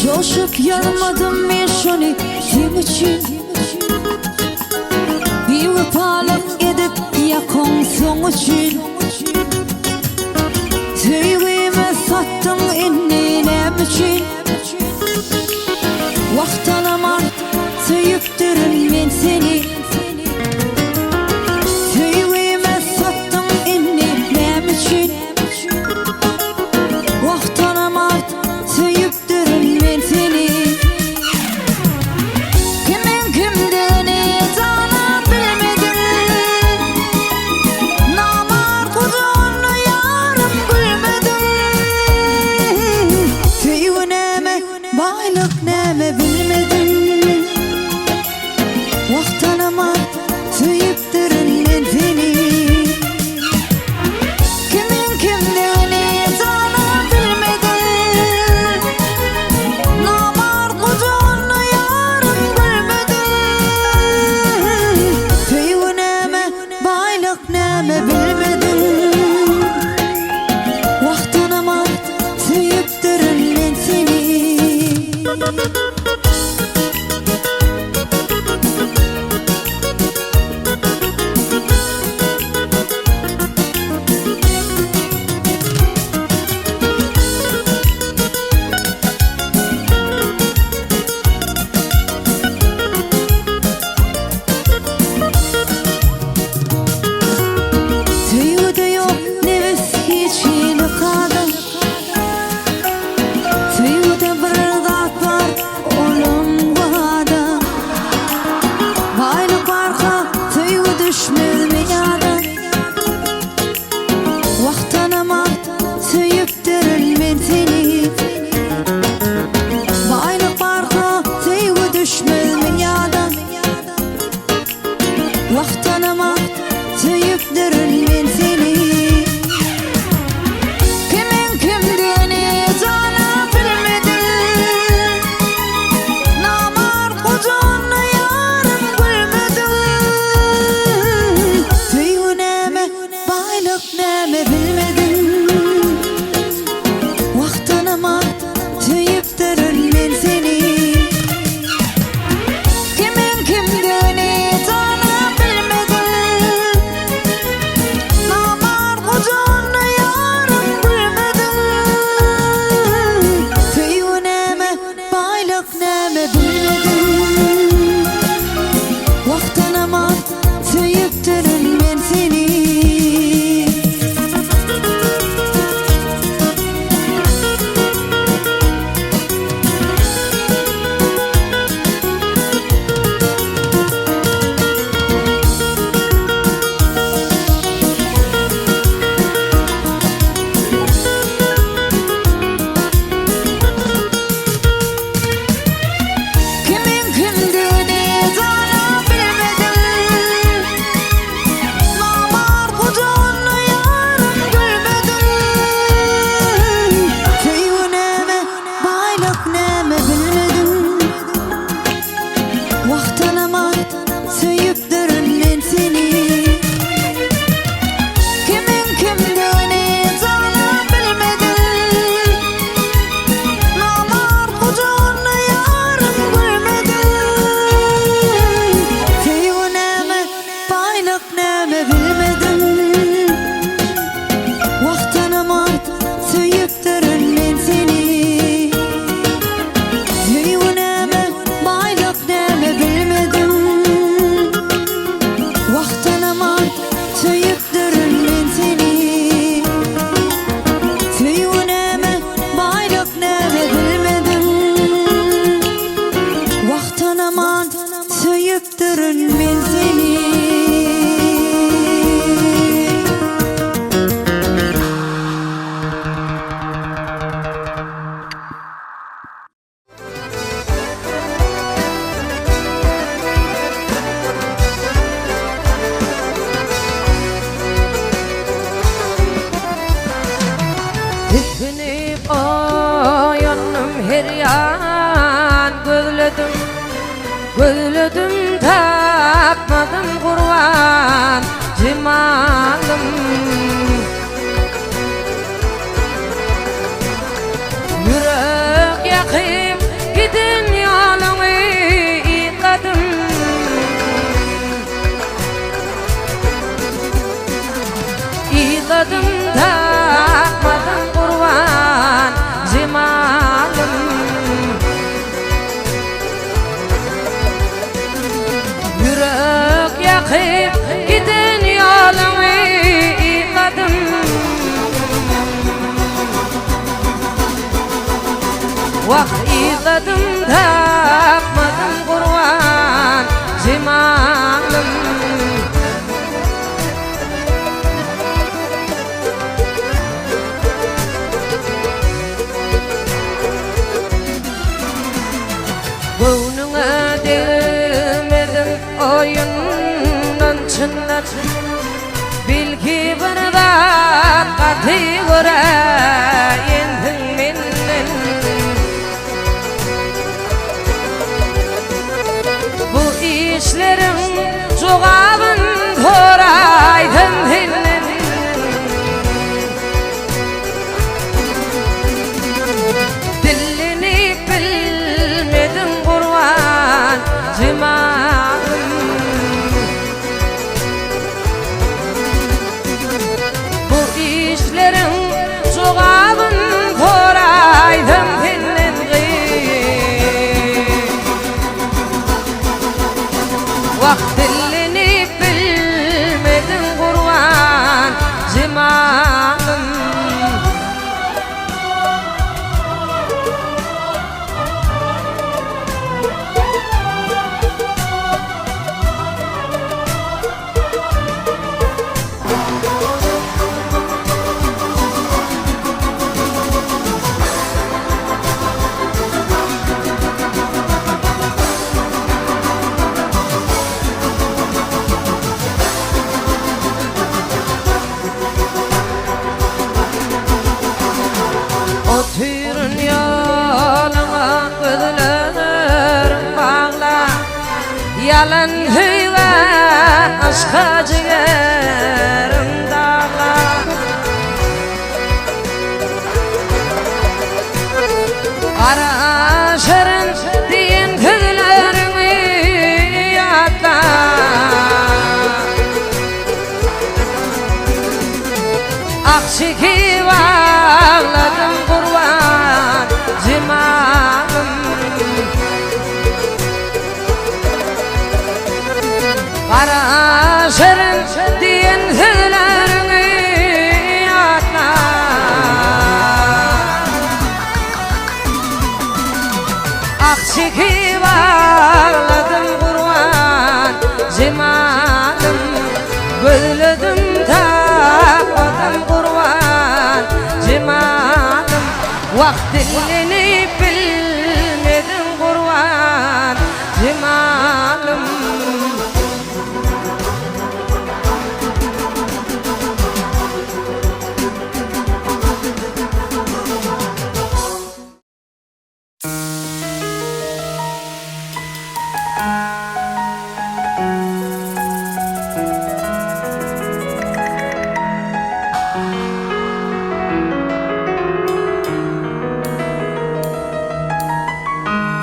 Coşup yanmadım bir şoni kim için bir vıpalık edip yakın son için Tüyüğüme sattım innem için Vaxtanamar tüyüktürün men seni Tüyüğüme sattım innem için Vaxtanamar tüyüktürün men seni Kimin kimdiğini sana bilmedim Namar kuzunu yarım gülmedim Tüyüğüneme baylık neme bilmedim Vaxtanamar tüyüktürün men seni Kimin kimdiğini sana bilmedim Namar kuzunu yarım gülmedim Tüyüğüneme baylık neme bilmedim Vaxtanamar tüyüktürün men seni Tüyüğü de yok nefes hiçliğini kaldı Tüyüğü de bir zat var olum vada Baylık arka tüyüğü düşmez mi yada Vaxtanama tüyüktürün men seni Baylık arka tüyüğü düşmez mi yada Vaxtanama tüyüktürün men seni Kimin kimdiğini sana bilmedim Namar kuzunu yarım gülmedim Tüyüğüneme baylık neme bilmedim Vaxtanama tüyüktürün men seni Kimin kimdiğini sana bilmedim Namar kuzunu yarım gülmedim Tüyüğüneme baylık neme bilmedim Vaxtanama tüyüktürün men seni Kimin kimdiğini sana bilmedim Gözledim tapmadım kurban cemalım. Yürek yakıp gidin yolunu yıkadım. Yıkadım takmadım kurban cemalım. Yürek yakıp gidin yolunu yıkadım. Vak yıkadım takmadım kurban cemalım. Boynuna değmedim oyundan çınlar. Bil ki bir dakikati göreyindin menden. Bu işlerim cevabın toraydın dinlen. Dilini bilmedin kurban cemalım. Bu işlerim cevabın toraydın dinlen. Dilini bilmedin kurban cemalım. Oturun yoluma gözlerim bağla. Yalan hüve aşka ciğerim dağla. Ara şerin diyen tüzlerimi yatla. Akşiki bağladım kurban cemalım. Kara şerin diyen sözlerini yatla. Akşiki bağladım kurban cemalım. Gözledim takmadım kurban cemalım. Vaktini bilmedin kurban cemalım.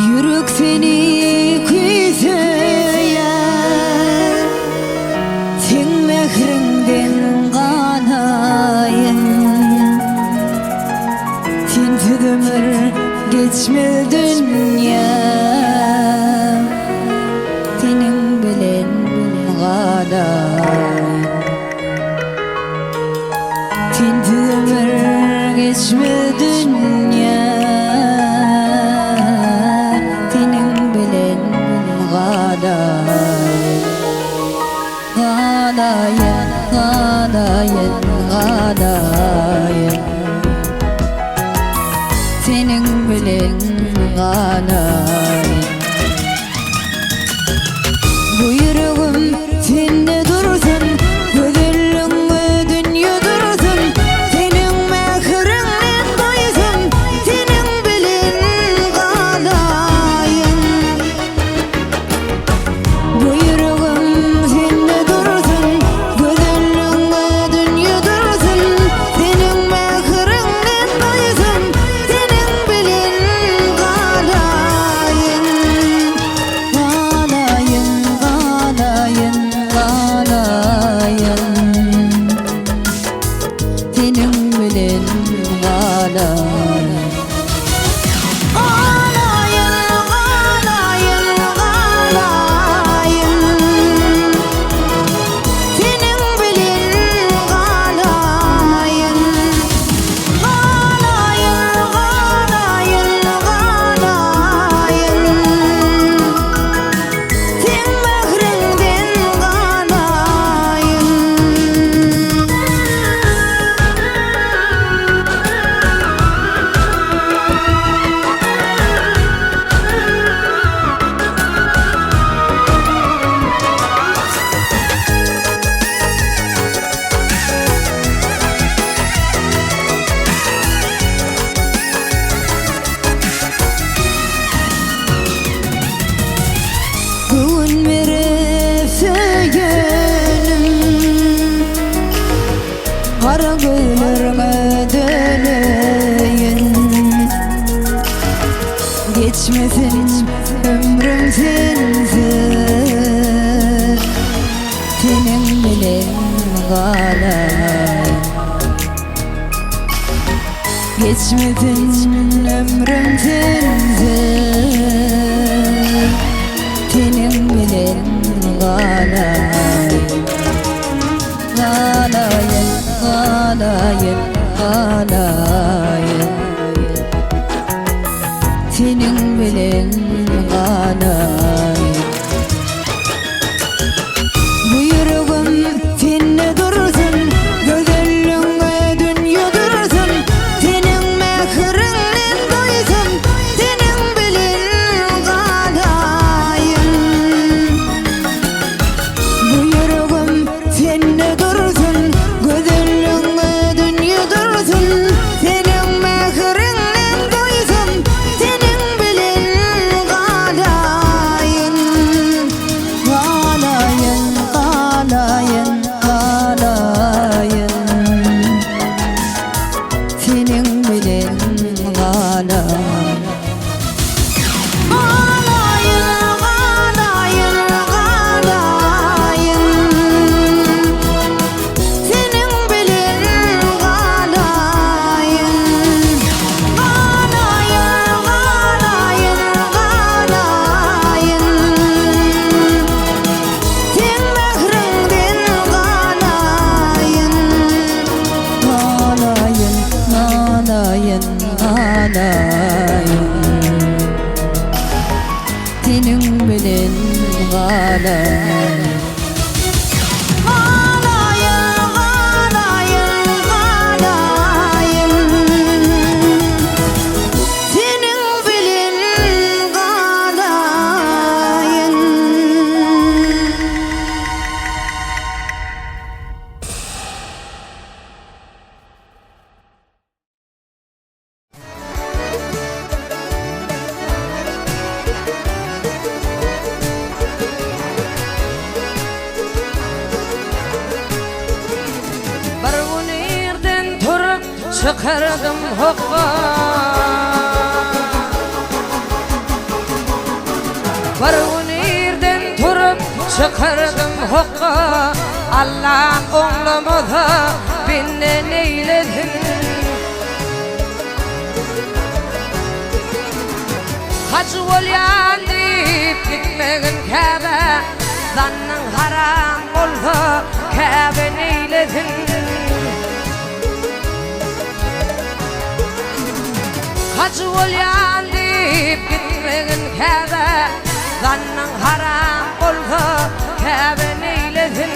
Yürek seni güzel, sen mehrinden kanayın. Tinsiz ömür geçmez dünya, senin bilen kanayın. Tinsiz ömür geçmez dünya, Gadayen, gadayen, gadayen, senin bilen gadayen. Bu yüreğim sende dursun, gözlerimde dünya dursun. Senin mehrinden doysun, senin bilen gadayen. galay Geçmedin ömrüm tenzil Tenim bilen galay Galayın, galayın, galayın Tenim bilen galayın Bu yüreğim tenine dursun Gözellüğüne dünya dursun Tenin mehrinden doysun Tenin bilen galayın Bu yüreğim tenine dursun Gözellüğüne dünya dursun Tenin mehrinden doysun Tenin bilen galayın Galayın, galayın, galayın Senin bilen galayın Galayın, galayın, galayın Senin bilen galayın Galayın, galayın, galayın Sen mehrinden galayın Galayın, galayın, galayın Senin bilen galayın Galayın, galayın, galayın Senin bilen galayın Bir gün yerden turup çıkardım hokka Bir gün yerden turup çıkardım hokka Allah oğlumuza benden eyledin Hacı olyan deyip gitmegin Kabe Zannın haram olsa Kabe neyledin Hacı olyan deyip gitmegin Kabe Zannın haram olsa Kabe neyledin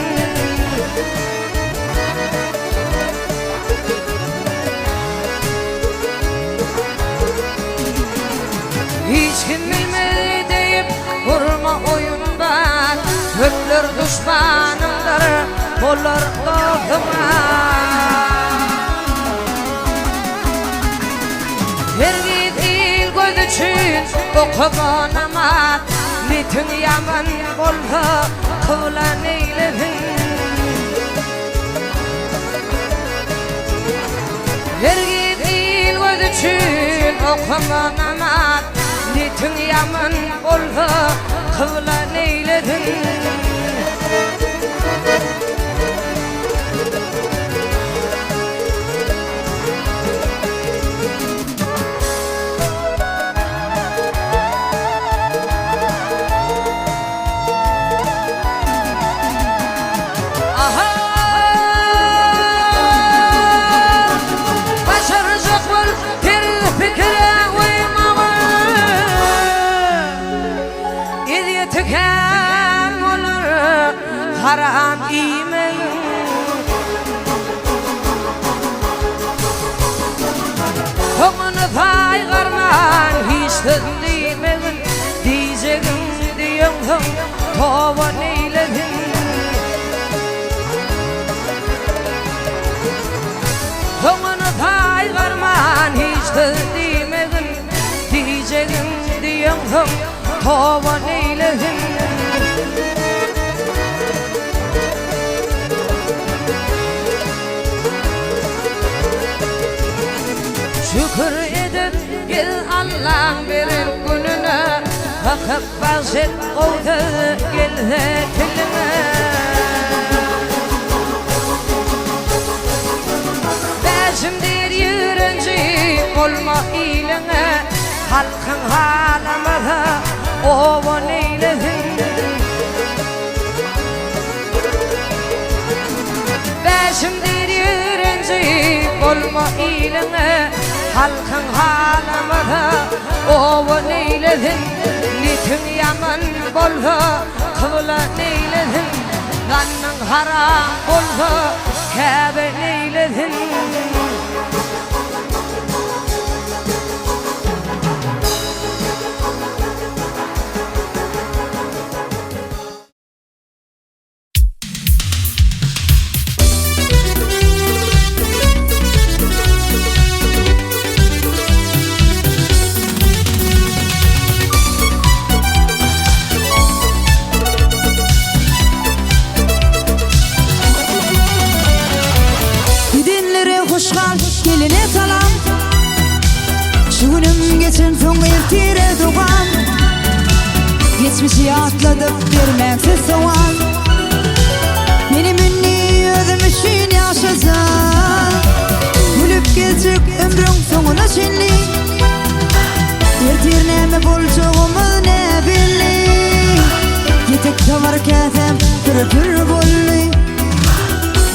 Hiç kim bilmedi deyip vurma oyundan Hökler düşmanımdır olur doğduma Her git il göz için okuman amat Nitin yaman olsa kıvlan eyledin Her git il göz için okuman amat Nitin yaman olsa kıvlan eyledin Haram imen Toğunu paygarman hiç söz deymegin Diyecegin diyorsun tova neyledin Toğunu paygarman hiç söz deymegin Diyecegin diyorsun tova neyledin Şükür edin gel Allah'ın verin gününe Bakıp bahset oldu gel de diline bolma iline halkın halamada ovan eylesin Beşimdir yürenci bolma iline halkın halamada ovan eylesin Nitin yaman bolsa kıvla neylesin Kanın haram bolsa Kabe neylesin Hoşgal geline salam Şu günüm geçen son ertire doğan Geçmişi atladık vermeksiz soğan Benim ünlü ödüm için yaşasam Gülüp geçik ömrün sonuna şenli Ertir neme bolçoğumu ne billi Yetek tamar ketem pür bolli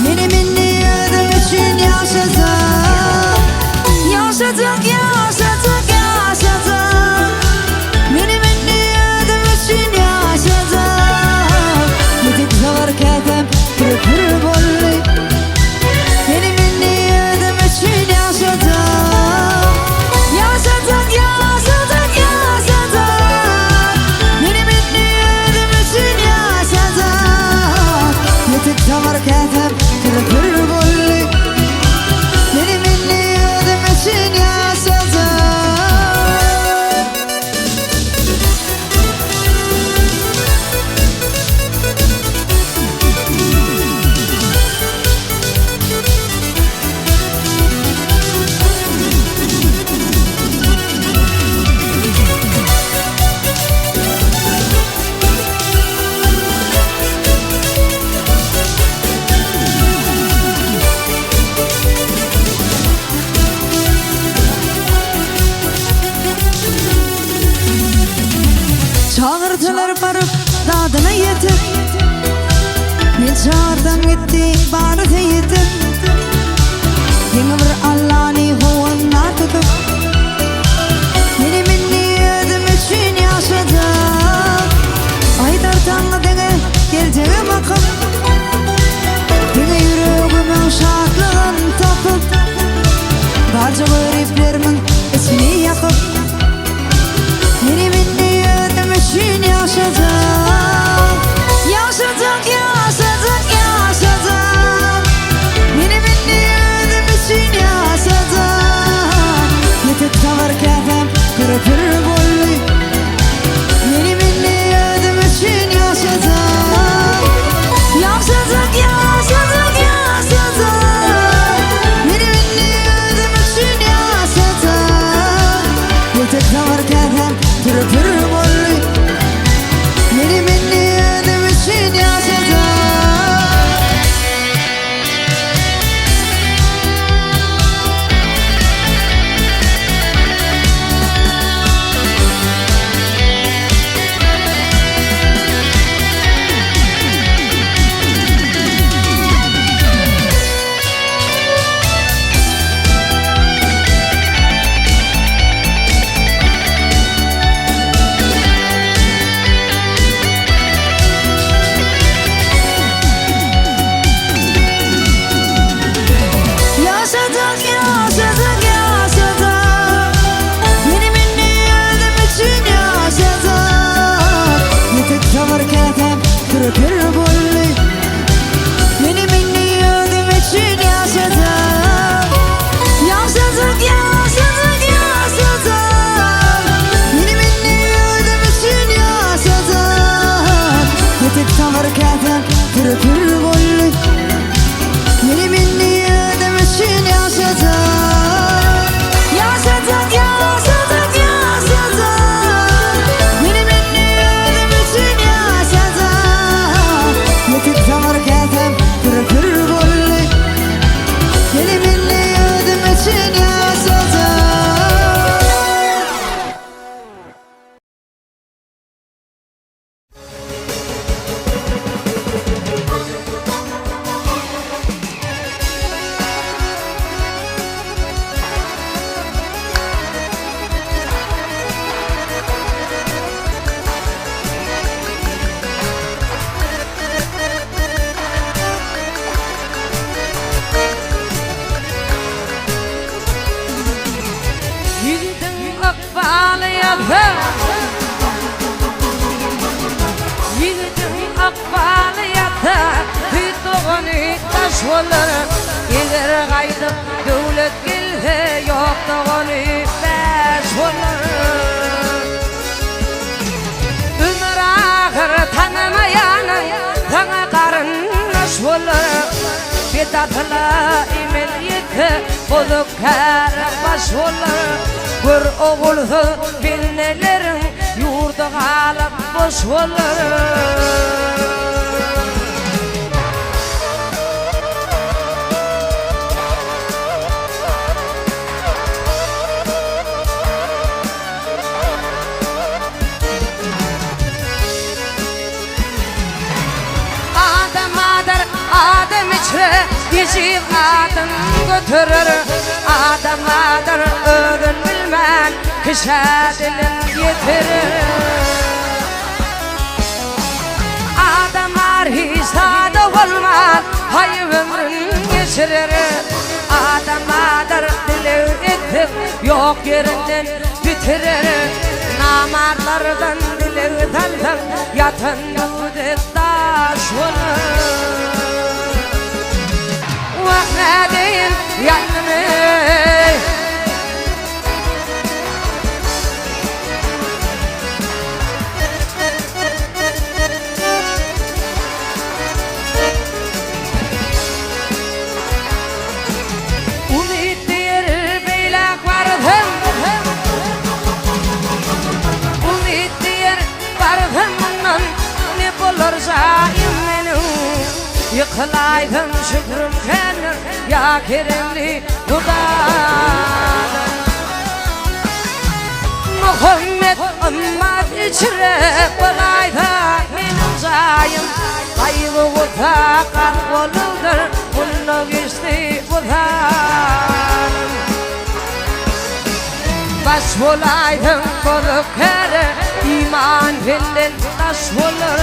Benim ünlü ödüm için yaşasam Yaşadık yaşadık yaşadık Benim ünlü ödüm için yaşadık Yedik zavar ketem pür bolli Benim ünlü ödüm için yaşadık Yaşadık yaşadık yaşadık Benim ünlü ödüm için yaşadık Yedik zavar ketem pür bolli Benim ünlü ödüm için yaşadık Çağırdılar barıp dadına yetip Men çağırdım gitti bana teyitip Yeni bir Allah'ını huvanlar tutup Benim ünlü ödüm için yaşadım Aydar tanrı dene geleceğe bakıp Dene yüreğimin şartlığın tapıp Barca gariplerimin ismini yakıp Benim ünlü ödüm için yaşadım Yaşadık yaşadık yaşadık Benim ünlü ödüm için yaşadım olur. Eğer qaydıp dövlet gelse yok da onu beş olur. Ömür ahır tanımayanın sana karınlaş olur. Bedatla emel yeti bozuk her baş olur. Bir oğulsuz bilnelerin yurdu kalıp boş olur. Adam içre geçip adın götürür. Adam adır ödün bilmen kişe dilin yetirir. Adam arhistada olmaz hay ömrün geçirir. Adam adır dili etip yok yerinden bitirir. Namarlardan dili daldan yatan yudet taş olur. Vaknedeyin yanını umit diyer beylak vardım. Umit diyer vardım ne bulursa immenim. Yıkılaydım şükrüm kendir ya keremli Hudadan. Muhammed ümmet içre kolayda benim zayım. Kaybı utakar olurdur bunu geçti Hudadan. Baş olaydım bulup kere iman bilin taş olur.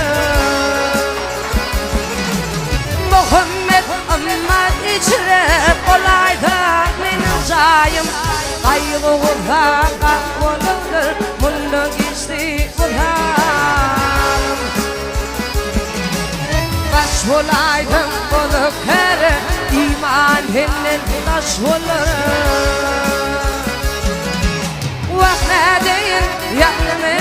Muhammed ümmet içre kolayda benim zayım. Kaybı utakar olurdur bunu geçti Hudadan. Baş olaydım bulup kere iman bilin taş olur. Vaknedeyin yanımı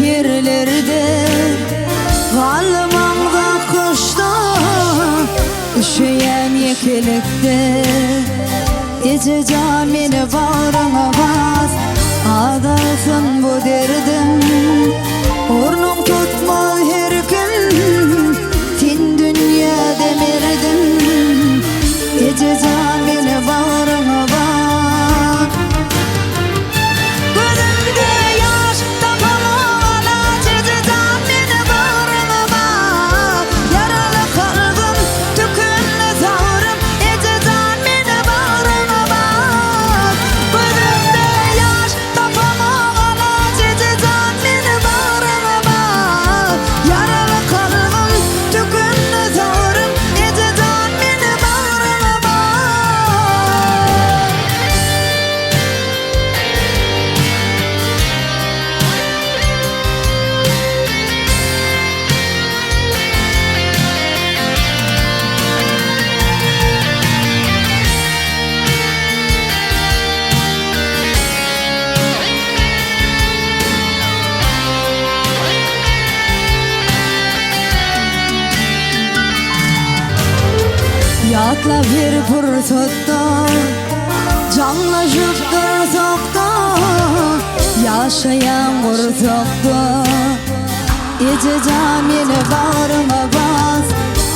yerlerde Galmamda kışta Üşüyen yekelikte Ece can meni bağrına bas Adalsın bu derdim Ornum tutma her gün Tin dünya demirdim Ece can meni bağrına bas Yatla bir fırsatda Canlaşıp dursak da Yaşayan vursak da Ece can meni bağrıma bas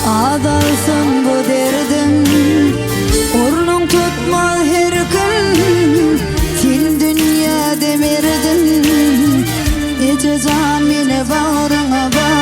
Adalsın bu derdim Ornun tutmaz her gün Tin dünya demirdim Ece can meni bağrıma bas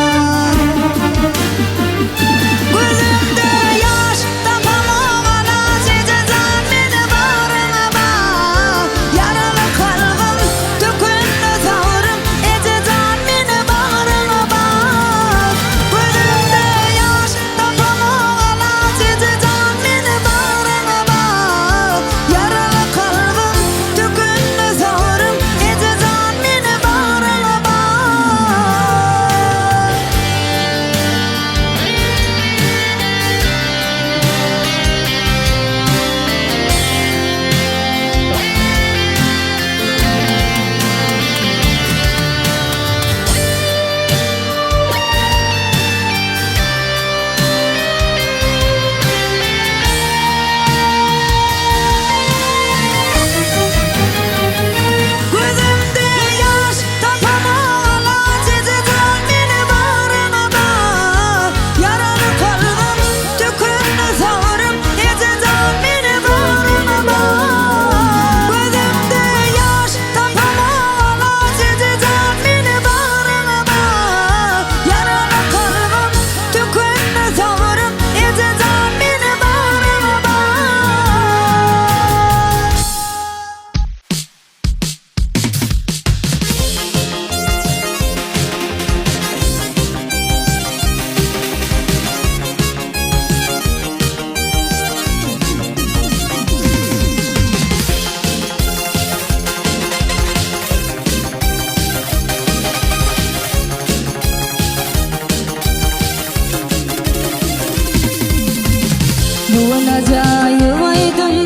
Buana jayımaydım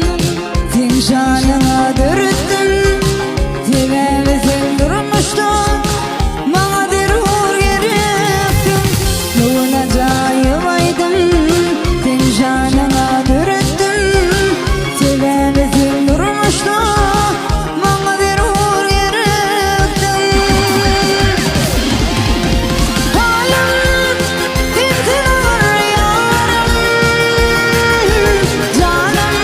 Sen şanına dürüttün Sebebe sen durmuştun Bana derhur gerektin Buana jayımaydım Sen şanına dürüttün Sebebe sen durmuştun Bana derhur gerektin Halim Tintin var yarım Canım